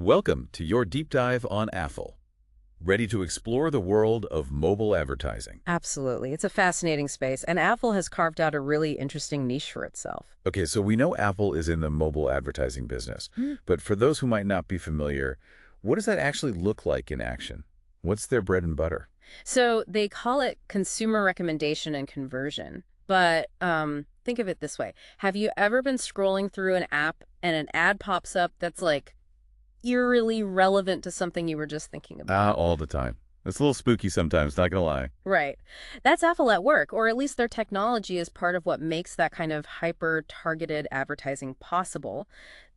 Welcome to your deep dive on Affle. Ready to explore the world of mobile advertising? Absolutely. It's a fascinating space, and Apple has carved out a really interesting niche for itself. Okay, so we know Apple is in the mobile advertising business, Mm. but for those who might not be familiar, what does that actually look like in action? What's their bread and butter? So they call it consumer recommendation and conversion. But think of it this way. Have you ever been scrolling through an app and an ad pops up that's like eerily relevant to something you were just thinking about? All the time. It's a little spooky sometimes, not gonna lie. Right. That's Apple at work, or at least their technology is part of what makes that kind of hyper-targeted advertising possible.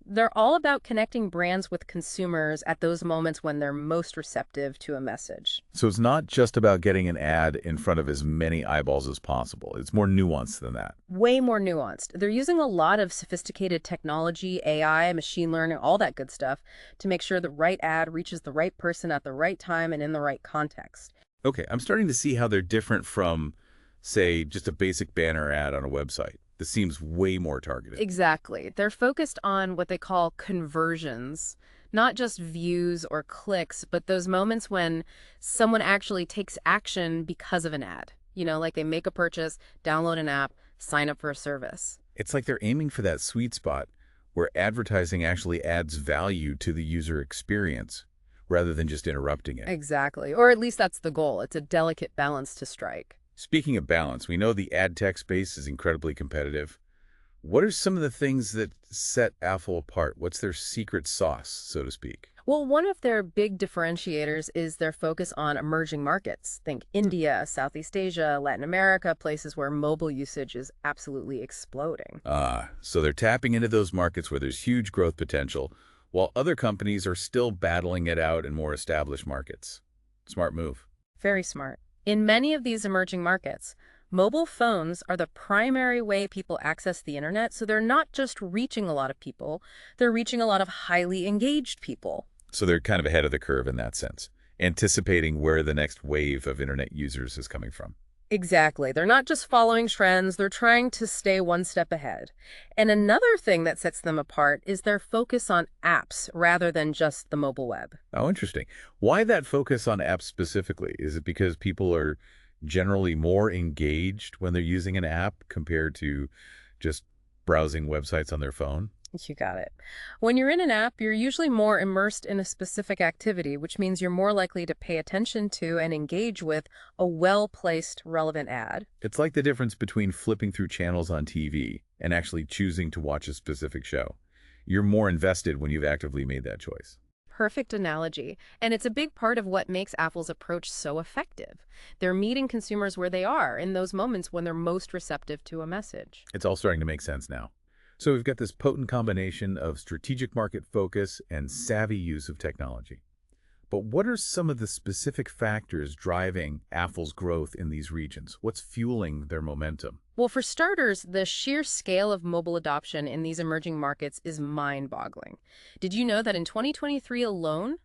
They're all about connecting brands with consumers at those moments when they're most receptive to a message. So it's not just about getting an ad in front of as many eyeballs as possible. It's more nuanced than that. Way more nuanced. They're using a lot of sophisticated technology, AI, machine learning, all that good stuff to make sure the right ad reaches the right person at the right time and in the right context. Okay, I'm starting to see how they're different from, say, just a basic banner ad on a website. This seems way more targeted. Exactly. They're focused on what they call conversions, not just views or clicks, but those moments when someone actually takes action because of an ad. Like they make a purchase, download an app, sign up for a service. It's like they're aiming for that sweet spot where advertising actually adds value to the user experience rather than just interrupting it. Exactly. Or at least that's the goal. It's a delicate balance to strike. Speaking of balance, we know the ad tech space is incredibly competitive. What are some of the things that set Affle apart? What's their secret sauce, so to speak? Well, one of their big differentiators is their focus on emerging markets. Think India, Southeast Asia, Latin America, places where mobile usage is absolutely exploding. So they're tapping into those markets where there's huge growth potential, while other companies are still battling it out in more established markets. Smart move. Very smart. In many of these emerging markets, mobile phones are the primary way people access the internet, so they're not just reaching a lot of people, they're reaching a lot of highly engaged people. So they're kind of ahead of the curve in that sense, anticipating where the next wave of internet users is coming from. Exactly. They're not just following trends, they're trying to stay one step ahead. And another thing that sets them apart is their focus on apps rather than just the mobile web. Oh, interesting. Why that focus on apps specifically? Is it because people are generally more engaged when they're using an app compared to just browsing websites on their phone? You got it. When you're in an app, you're usually more immersed in a specific activity, which means you're more likely to pay attention to and engage with a well-placed, relevant ad. It's like the difference between flipping through channels on TV and actually choosing to watch a specific show. You're more invested when you've actively made that choice. Perfect analogy. And it's a big part of what makes Apple's approach so effective. They're meeting consumers where they are in those moments when they're most receptive to a message. It's all starting to make sense now. So we've got this potent combination of strategic market focus and savvy use of technology. But what are some of the specific factors driving Affle's growth in these regions? What's fueling their momentum? Well, for starters, the sheer scale of mobile adoption in these emerging markets is mind-boggling. Did you know that in 2023 alone,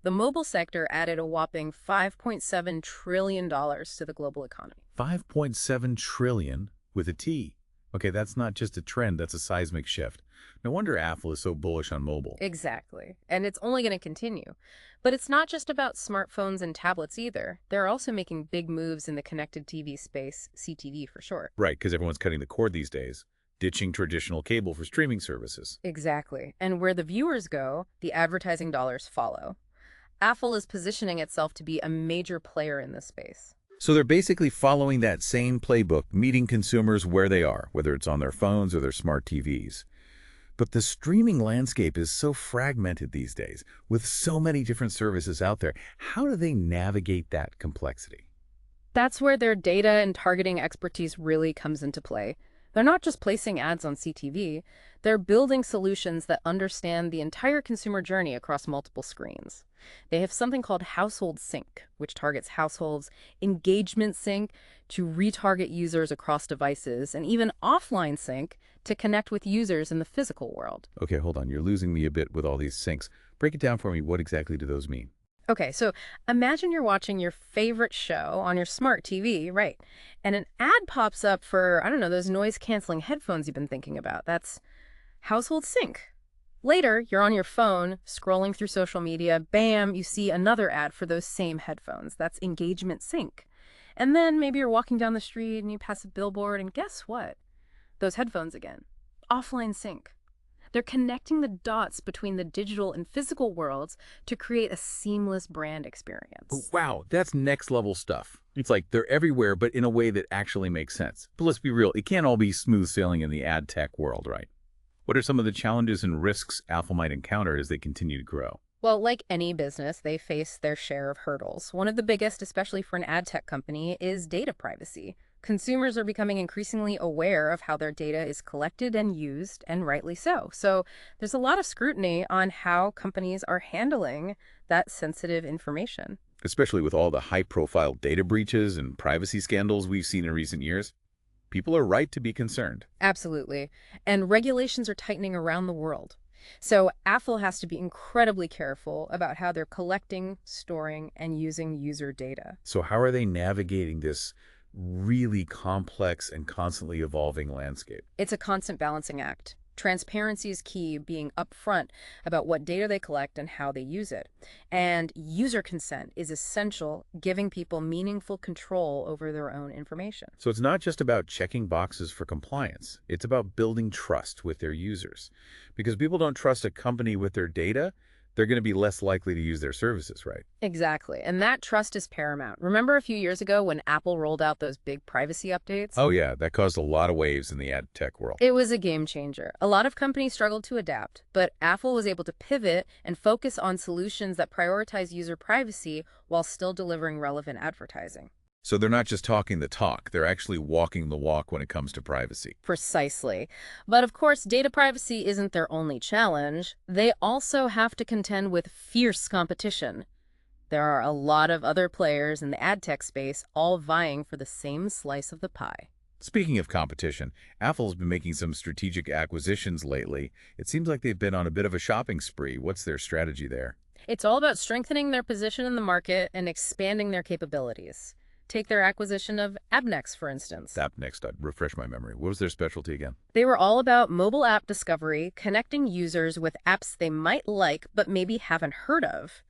the mobile sector added a whopping $5.7 trillion to the global economy? 5.7 trillion with a T. Okay, that's not just a trend, that's a seismic shift. No wonder Affle is so bullish on mobile. Exactly. And it's only going to continue. But it's not just about smartphones and tablets either. They're also making big moves in the connected TV space, CTV for short. Right, because everyone's cutting the cord these days, ditching traditional cable for streaming services. Exactly. And where the viewers go, the advertising dollars follow. Affle is positioning itself to be a major player in this space. So they're basically following that same playbook, meeting consumers where they are, whether it's on their phones or their smart TVs. But the streaming landscape is so fragmented these days, with so many different services out there. How do they navigate that complexity? That's where their data and targeting expertise really comes into play. They're not just placing ads on CTV, they're building solutions that understand the entire consumer journey across multiple screens. They have something called Household Sync, which targets households, Engagement Sync to retarget users across devices, and even Offline Sync to connect with users in the physical world. Okay, hold on. You're losing me a bit with all these syncs. Break it down for me. What exactly do those mean? Okay, so imagine you're watching your favorite show on your smart TV, right? And an ad pops up for, I don't know, those noise-canceling headphones you've been thinking about. That's Household Sync. Later, you're on your phone, scrolling through social media, bam, you see another ad for those same headphones. That's engagement sync. And then maybe you're walking down the street and you pass a billboard, and guess what? Those headphones again. Offline sync. They're connecting the dots between the digital and physical worlds to create a seamless brand experience. Wow, that's next level stuff. It's like they're everywhere, but in a way that actually makes sense. But let's be real, it can't all be smooth sailing in the ad tech world, right? What are some of the challenges and risks Affle might encounter as they continue to grow? Well, like any business, they face their share of hurdles. One of the biggest, especially for an ad tech company, is data privacy. Consumers are becoming increasingly aware of how their data is collected and used, and rightly so. So there's a lot of scrutiny on how companies are handling that sensitive information. Especially with all the high-profile data breaches and privacy scandals we've seen in recent years, people are right to be concerned. Absolutely. And regulations are tightening around the world. So Affle has to be incredibly careful about how they're collecting, storing, and using user data. So how are they navigating this really complex and constantly evolving landscape? It's a constant balancing act. Transparency is key, being upfront about what data they collect and how they use it. And user consent is essential, giving people meaningful control over their own information. So it's not just about checking boxes for compliance. It's about building trust with their users. Because people don't trust a company with their data, they're going to be less likely to use their services, right? Exactly. And that trust is paramount. Remember a few years ago when Apple rolled out those big privacy updates? Oh yeah, that caused a lot of waves in the ad tech world. It was a game changer. A lot of companies struggled to adapt, but Apple was able to pivot and focus on solutions that prioritize user privacy while still delivering relevant advertising. So they're not just talking the talk, they're actually walking the walk when it comes to privacy. Precisely. But of course, data privacy isn't their only challenge. They also have to contend with fierce competition. There are a lot of other players in the ad tech space, all vying for the same slice of the pie. Speaking of competition, Apple's been making some strategic acquisitions lately. It seems like they've been on a bit of a shopping spree. What's their strategy there? It's all about strengthening their position in the market and expanding their capabilities. Take their acquisition of AppNext, for instance. AppNext, refresh my memory. What was their specialty again? They were all about mobile app discovery, connecting users with apps they might like but maybe haven't heard of.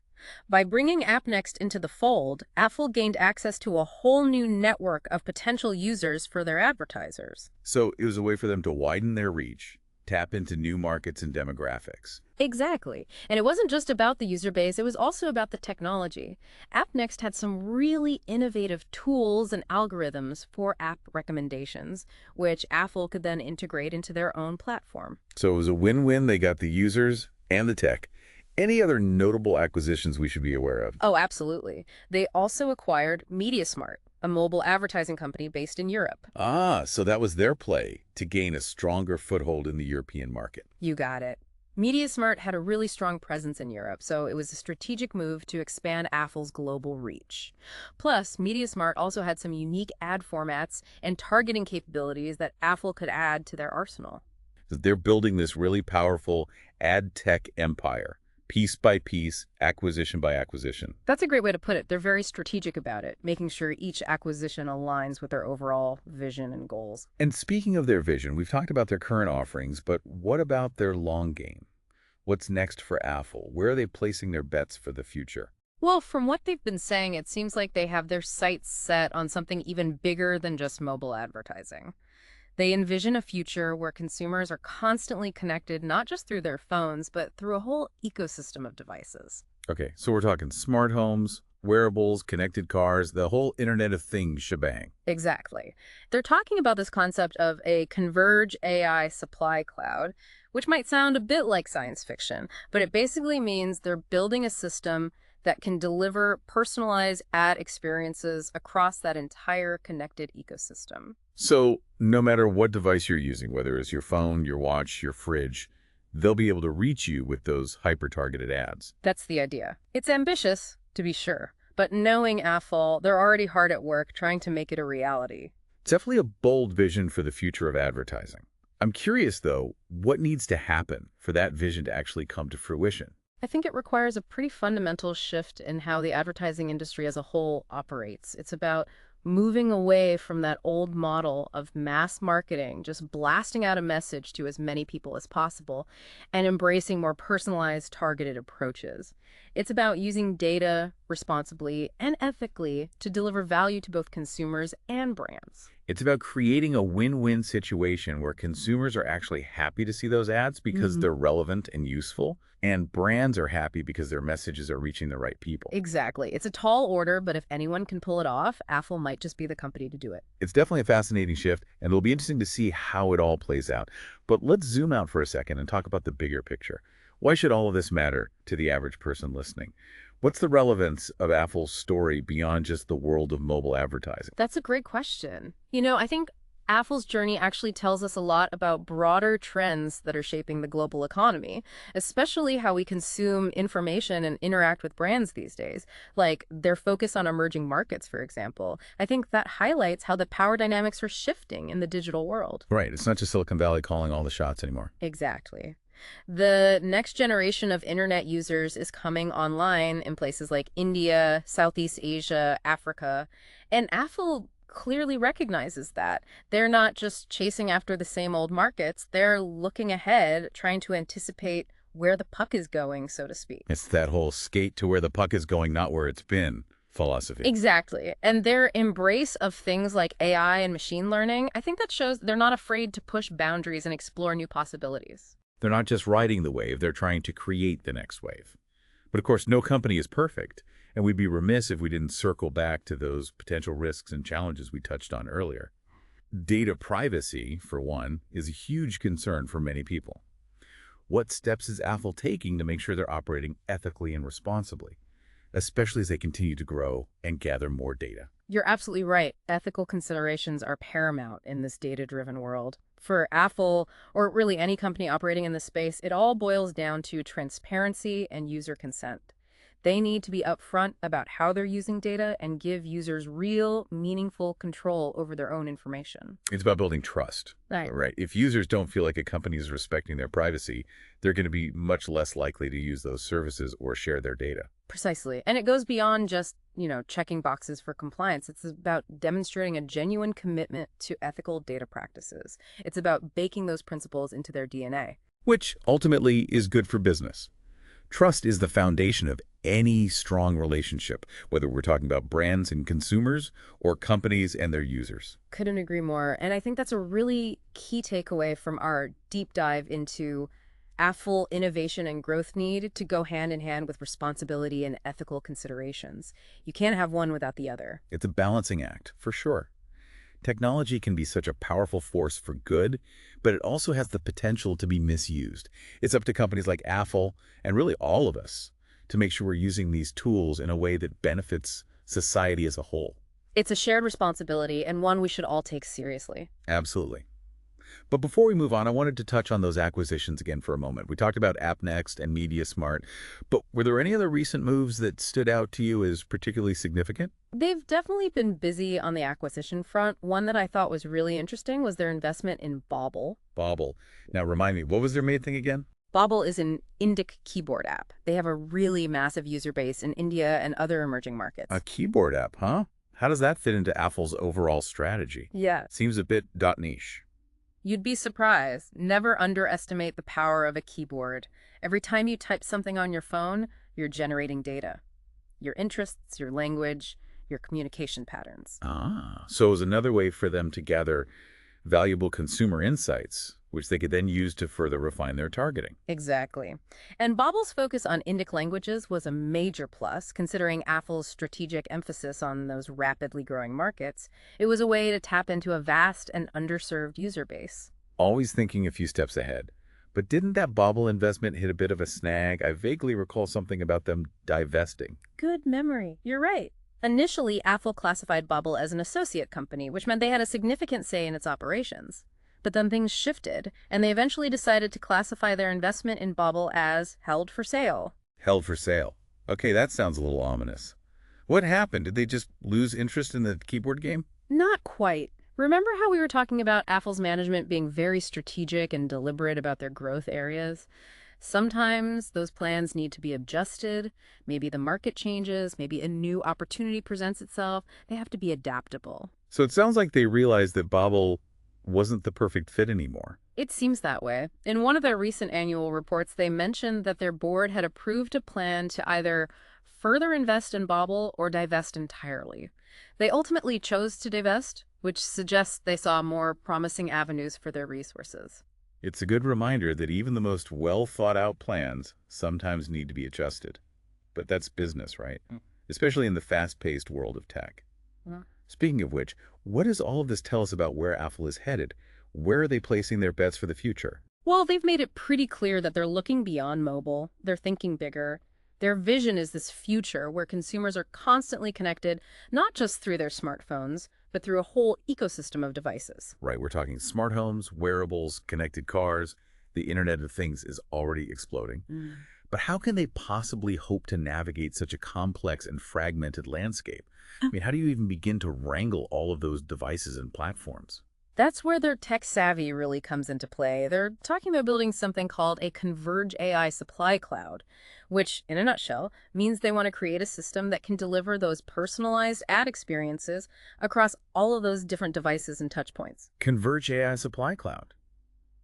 By bringing AppNext into the fold, Affle gained access to a whole new network of potential users for their advertisers. So it was a way for them to widen their reach, tap into new markets and demographics. Exactly. And it wasn't just about the user base, it was also about the technology. AppNext had some really innovative tools and algorithms for app recommendations, which Affle could then integrate into their own platform. So it was a win-win. They got the users and the tech. Any other notable acquisitions we should be aware of? Oh, absolutely. They also acquired MediaSmart, a mobile advertising company based in Europe. Ah, so that was their play to gain a stronger foothold in the European market. You got it. MediaSmart had a really strong presence in Europe, so it was a strategic move to expand Affle's global reach. Plus, MediaSmart also had some unique ad formats and targeting capabilities that Affle could add to their arsenal. So they're building this really powerful ad tech empire, piece by piece, acquisition by acquisition. That's a great way to put it. They're very strategic about it, making sure each acquisition aligns with their overall vision and goals. And speaking of their vision, we've talked about their current offerings, but what about their long game? What's next for Affle? Where are they placing their bets for the future? Well, from what they've been saying, it seems like they have their sights set on something even bigger than just mobile advertising. They envision a future where consumers are constantly connected not just through their phones, but through a whole ecosystem of devices. Okay, so we're talking smart homes, wearables, connected cars, the whole Internet of Things shebang. Exactly. They're talking about this concept of a converged AI supply cloud, which might sound a bit like science fiction, but it basically means they're building a system that can deliver personalized ad experiences across that entire connected ecosystem. So no matter what device you're using, whether it's your phone, your watch, your fridge, they'll be able to reach you with those hyper-targeted ads. That's the idea. It's ambitious, to be sure, but knowing Affle, they're already hard at work trying to make it a reality. It's definitely a bold vision for the future of advertising. I'm curious, though, what needs to happen for that vision to actually come to fruition? I think it requires a pretty fundamental shift in how the advertising industry as a whole operates. It's about moving away from that old model of mass marketing, just blasting out a message to as many people as possible, and embracing more personalized, targeted approaches. It's about using data responsibly and ethically to deliver value to both consumers and brands. It's about creating a win-win situation where consumers are actually happy to see those ads because they're relevant and useful, and brands are happy because their messages are reaching the right people. Exactly. It's a tall order, but if anyone can pull it off, Affle might just be the company to do it. It's definitely a fascinating shift, and it'll be interesting to see how it all plays out. But let's zoom out for a second and talk about the bigger picture. Why should all of this matter to the average person listening? What's the relevance of Affle's story beyond just the world of mobile advertising? That's a great question. I think Affle's journey actually tells us a lot about broader trends that are shaping the global economy, especially how we consume information and interact with brands these days, like their focus on emerging markets, for example. I think that highlights how the power dynamics are shifting in the digital world. Right, it's not just Silicon Valley calling all the shots anymore. Exactly. The next generation of internet users is coming online in places like India, Southeast Asia, Africa, and Affle clearly recognizes that. They're not just chasing after the same old markets, they're looking ahead, trying to anticipate where the puck is going, so to speak. It's that whole skate to where the puck is going, not where it's been philosophy. Exactly. And their embrace of things like AI and machine learning, I think that shows they're not afraid to push boundaries and explore new possibilities. They're not just riding the wave, they're trying to create the next wave. But of course, no company is perfect, and we'd be remiss if we didn't circle back to those potential risks and challenges we touched on earlier. Data privacy, for one, is a huge concern for many people. What steps is Affle taking to make sure they're operating ethically and responsibly, especially as they continue to grow and gather more data? You're absolutely right. Ethical considerations are paramount in this data-driven world. For Affle, or really any company operating in this space, it all boils down to transparency and user consent. They need to be upfront about how they're using data and give users real, meaningful control over their own information. It's about building trust. Right. If users don't feel like a company is respecting their privacy, they're going to be much less likely to use those services or share their data. Precisely. And it goes beyond just, checking boxes for compliance. It's about demonstrating a genuine commitment to ethical data practices. It's about baking those principles into their DNA. Which ultimately is good for business. Trust is the foundation of any strong relationship, whether we're talking about brands and consumers or companies and their users. Couldn't agree more. And I think that's a really key takeaway from our deep dive into Affle innovation and growth need to go hand in hand with responsibility and ethical considerations. You can't have one without the other. It's a balancing act, for sure. Technology can be such a powerful force for good, but it also has the potential to be misused. It's up to companies like Affle, and really all of us, to make sure we're using these tools in a way that benefits society as a whole. It's a shared responsibility and one we should all take seriously. Absolutely. But before we move on, I wanted to touch on those acquisitions again for a moment. We talked about AppNext and MediaSmart, but were there any other recent moves that stood out to you as particularly significant? They've definitely been busy on the acquisition front. One that I thought was really interesting was their investment in Bobble. Bobble. Now remind me, what was their main thing again? Bobble is an Indic keyboard app. They have a really massive user base in India and other emerging markets. A keyboard app, huh? How does that fit into Affle's overall strategy? Yeah. Seems a bit niche. You'd be surprised. Never underestimate the power of a keyboard. Every time you type something on your phone, you're generating data. Your interests, your language, your communication patterns. So it was another way for them to gather valuable consumer insights, which they could then use to further refine their targeting. Exactly. And Bobble's focus on Indic languages was a major plus, considering Affle's strategic emphasis on those rapidly growing markets. It was a way to tap into a vast and underserved user base. Always thinking a few steps ahead. But didn't that Bobble investment hit a bit of a snag? I vaguely recall something about them divesting. Good memory. You're right. Initially, Affle classified Bobble as an associate company, which meant they had a significant say in its operations. But then things shifted, and they eventually decided to classify their investment in Bobble as held for sale. Held for sale. Okay, that sounds a little ominous. What happened? Did they just lose interest in the keyboard game? Not quite. Remember how we were talking about Affle's management being very strategic and deliberate about their growth areas? Sometimes those plans need to be adjusted. Maybe the market changes, maybe a new opportunity presents itself. They have to be adaptable. So it sounds like they realized that Bobble wasn't the perfect fit anymore. It seems that way. In one of their recent annual reports, they mentioned that their board had approved a plan to either further invest in Bobble or divest entirely. They ultimately chose to divest, which suggests they saw more promising avenues for their resources. It's a good reminder that even the most well-thought-out plans sometimes need to be adjusted. But that's business, right? Especially in the fast-paced world of tech. Mm. Speaking of which, what does all of this tell us about where Affle is headed? Where are they placing their bets for the future? Well, they've made it pretty clear that they're looking beyond mobile. They're thinking bigger. Their vision is this future where consumers are constantly connected, not just through their smartphones, but through a whole ecosystem of devices. Right, we're talking smart homes, wearables, connected cars. The Internet of Things is already exploding. Mm. But how can they possibly hope to navigate such a complex and fragmented landscape? I mean, how do you even begin to wrangle all of those devices and platforms? That's where their tech savvy really comes into play. They're talking about building something called a converged AI supply cloud, which, in a nutshell, means they want to create a system that can deliver those personalized ad experiences across all of those different devices and touchpoints. Converge AI Supply Cloud.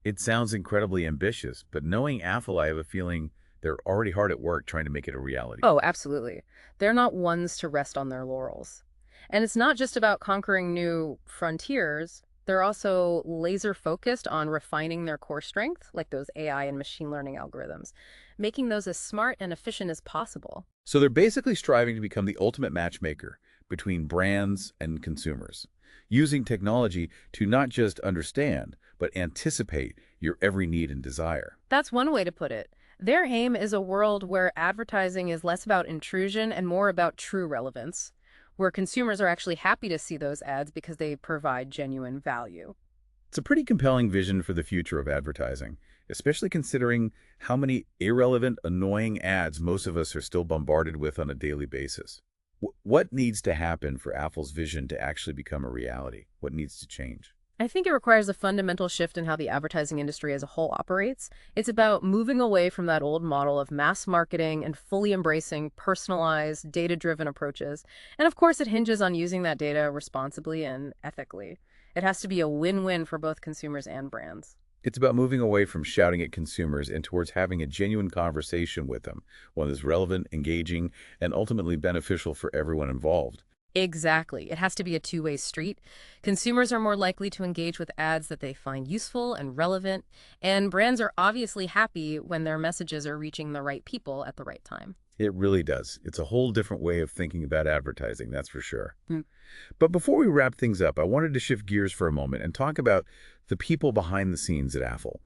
It sounds incredibly ambitious, but knowing Affle, I have a feeling they're already hard at work trying to make it a reality. Oh, absolutely. They're not ones to rest on their laurels. And it's not just about conquering new frontiers. They're also laser focused on refining their core strength, like those AI and machine learning algorithms, making those as smart and efficient as possible. So they're basically striving to become the ultimate matchmaker between brands and consumers, using technology to not just understand, but anticipate your every need and desire. That's one way to put it. Their aim is a world where advertising is less about intrusion and more about true relevance, where consumers are actually happy to see those ads because they provide genuine value. It's a pretty compelling vision for the future of advertising, especially considering how many irrelevant, annoying ads most of us are still bombarded with on a daily basis. What needs to happen for Apple's vision to actually become a reality? What needs to change? I think it requires a fundamental shift in how the advertising industry as a whole operates. It's about moving away from that old model of mass marketing and fully embracing personalized, data-driven approaches. And of course, it hinges on using that data responsibly and ethically. It has to be a win-win for both consumers and brands. It's about moving away from shouting at consumers and towards having a genuine conversation with them, one that's relevant, engaging, and ultimately beneficial for everyone involved. Exactly. It has to be a two-way street. Consumers are more likely to engage with ads that they find useful and relevant, and brands are obviously happy when their messages are reaching the right people at the right time. It really does. It's a whole different way of thinking about advertising, that's for sure. Hmm. But before we wrap things up, I wanted to shift gears for a moment and talk about the people behind the scenes at Affle.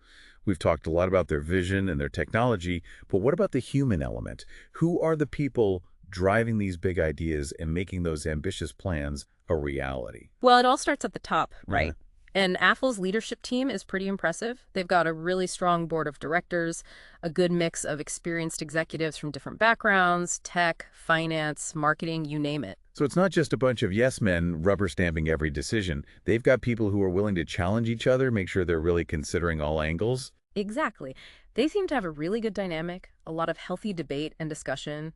We've talked a lot about their vision and their technology, but what about the human element? Who are the people driving these big ideas and making those ambitious plans a reality? Well, it all starts at the top, Yeah. right? And Affle's leadership team is pretty impressive. They've got a really strong board of directors, a good mix of experienced executives from different backgrounds, tech, finance, marketing, you name it. So it's not just a bunch of yes men rubber stamping every decision. They've got people who are willing to challenge each other, make sure they're really considering all angles. Exactly. They seem to have a really good dynamic, a lot of healthy debate and discussion,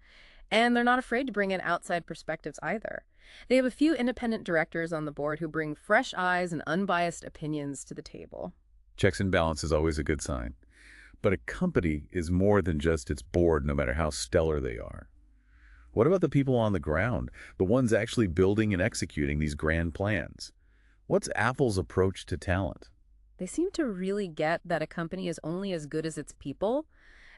and they're not afraid to bring in outside perspectives either. They have a few independent directors on the board who bring fresh eyes and unbiased opinions to the table. Checks and balance is always a good sign. But a company is more than just its board, no matter how stellar they are. What about the people on the ground, the ones actually building and executing these grand plans? What's Apple's approach to talent? They seem to really get that a company is only as good as its people.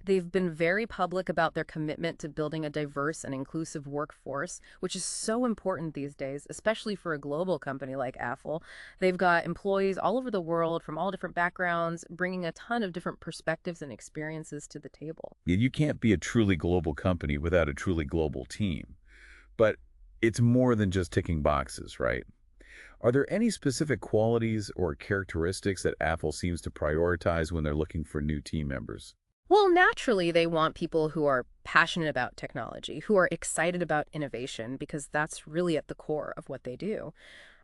They've been very public about their commitment to building a diverse and inclusive workforce, which is so important these days, especially for a global company like Apple. They've got employees all over the world from all different backgrounds, bringing a ton of different perspectives and experiences to the table. You can't be a truly global company without a truly global team. But it's more than just ticking boxes, right? Are there any specific qualities or characteristics that Apple seems to prioritize when they're looking for new team members? Well, naturally, they want people who are passionate about technology, who are excited about innovation, because that's really at the core of what they do.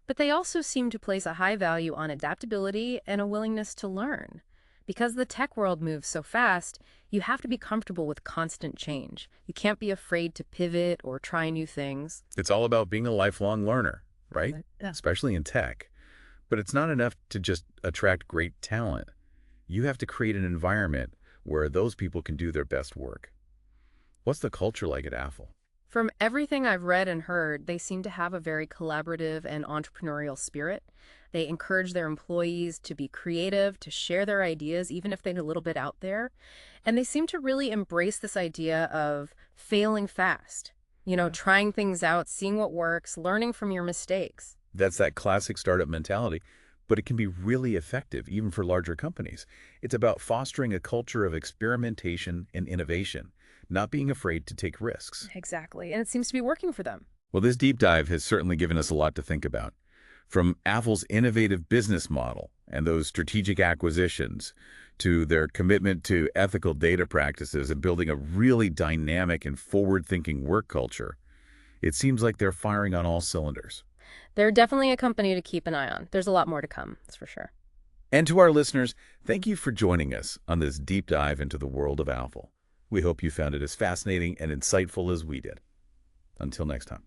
But they also seem to place a high value on adaptability and a willingness to learn. Because the tech world moves so fast, you have to be comfortable with constant change. You can't be afraid to pivot or try new things. It's all about being a lifelong learner, right? Yeah. Especially in tech. But it's not enough to just attract great talent. You have to create an environment where those people can do their best work. What's the culture like at Affle? From everything I've read and heard, they seem to have a very collaborative and entrepreneurial spirit. They encourage their employees to be creative, to share their ideas, even if they're a little bit out there. And they seem to really embrace this idea of failing fast, trying things out, seeing what works, learning from your mistakes. That's that classic startup mentality, but it can be really effective even for larger companies. It's about fostering a culture of experimentation and innovation, not being afraid to take risks. Exactly. And it seems to be working for them. Well, this deep dive has certainly given us a lot to think about. From Affle's innovative business model and those strategic acquisitions to their commitment to ethical data practices and building a really dynamic and forward-thinking work culture, it seems like they're firing on all cylinders. They're definitely a company to keep an eye on. There's a lot more to come, that's for sure. And to our listeners, thank you for joining us on this deep dive into the world of Affle. We hope you found it as fascinating and insightful as we did. Until next time.